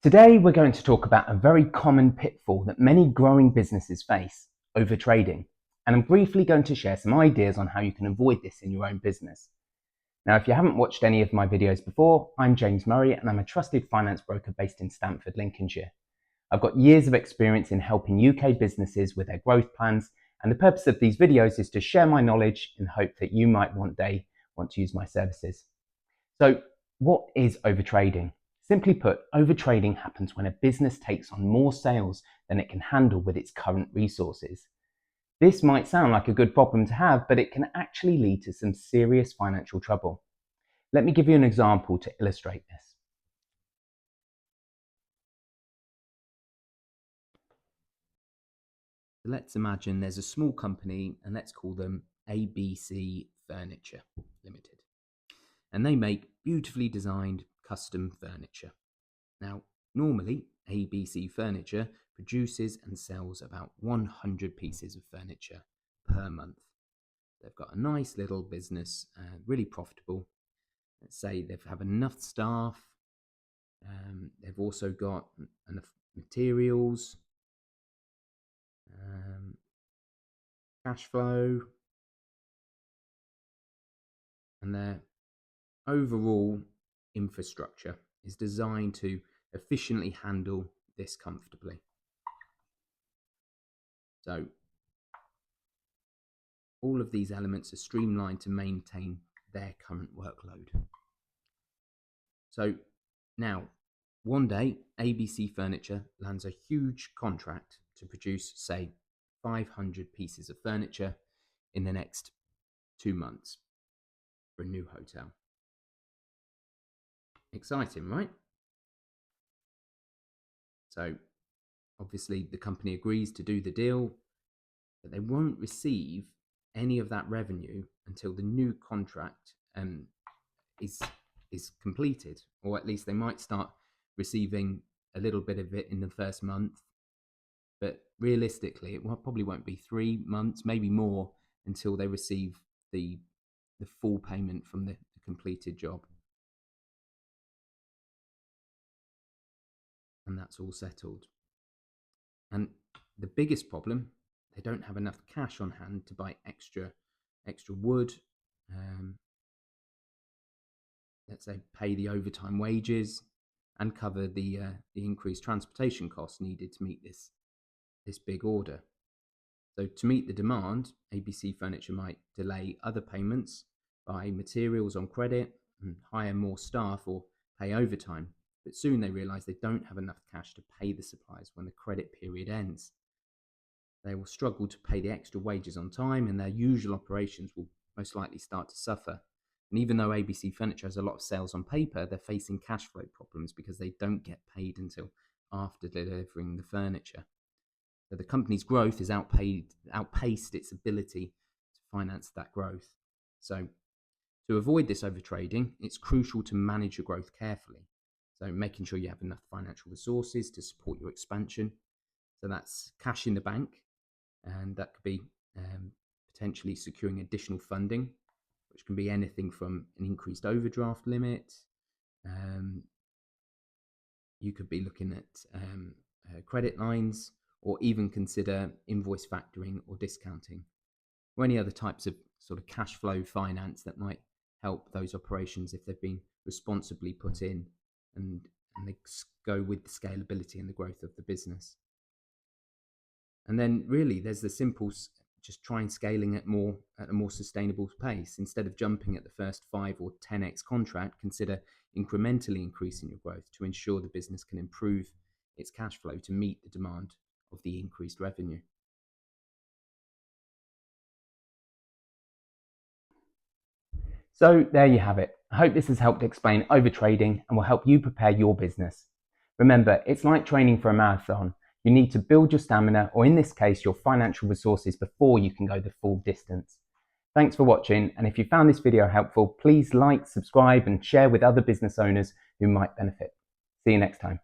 Today, we're going to talk about a very common pitfall that many growing businesses face, overtrading. And I'm briefly going to share some ideas on how you can avoid this in your own business. Now, if you haven't watched any of my videos before, I'm James Murray and I'm a trusted finance broker based in Stamford, Lincolnshire. I've got years of experience in helping UK businesses with their growth plans, and the purpose of these videos is to share my knowledge in hope that you might one day want to use my services. So, what is overtrading? Simply put, overtrading happens when a business takes on more sales than it can handle with its current resources. This might sound like a good problem to have, but it can actually lead to some serious financial trouble. Let me give you an example to illustrate this. Let's imagine there's a small company and let's call them ABC Furniture Limited. And they make beautifully designed custom furniture. Now, normally ABC Furniture produces and sells about 100 pieces of furniture per month. They've got a nice little business, really profitable. Let's say they have enough staff. They've also got enough materials, cash flow, and their overall infrastructure is designed to efficiently handle this comfortably. So all of these elements are streamlined to maintain their current workload. So now, one day, ABC Furniture lands a huge contract to produce, say, 500 pieces of furniture in the next 2 months for a new hotel. Exciting, right? So obviously the company agrees to do the deal, but they won't receive any of that revenue until the new contract is completed, or at least they might start receiving a little bit of it in the first month. But realistically, it probably won't be 3 months, maybe more, until they receive the full payment from the completed job. And that's all settled. And the biggest problem, they don't have enough cash on hand to buy extra wood, let's say pay the overtime wages and cover the increased transportation costs needed to meet this big order. So to meet the demand, ABC Furniture might delay other payments, buy materials on credit and hire more staff or pay overtime. But soon they realise they don't have enough cash to pay the suppliers when the credit period ends. They will struggle to pay the extra wages on time, and their usual operations will most likely start to suffer. And even though ABC Furniture has a lot of sales on paper, they're facing cash flow problems because they don't get paid until after delivering the furniture. So the company's growth has outpaced its ability to finance that growth. So to avoid this overtrading, it's crucial to manage your growth carefully. So making sure you have enough financial resources to support your expansion. So that's cash in the bank, and that could be potentially securing additional funding, which can be anything from an increased overdraft limit. You could be looking at credit lines, or even consider invoice factoring or discounting, or any other types of sort of cash flow finance that might help those operations if they've been responsibly put in and they go with the scalability and the growth of the business. And then really there's the simple, just try and scaling at a more sustainable pace. Instead of jumping at the first 5 or 10x contract, consider incrementally increasing your growth to ensure the business can improve its cash flow to meet the demand of the increased revenue. So there you have it. I hope this has helped explain overtrading and will help you prepare your business. Remember, it's like training for a marathon. You need to build your stamina, or in this case, your financial resources, before you can go the full distance. Thanks for watching, and if you found this video helpful, please like, subscribe and share with other business owners who might benefit. See you next time.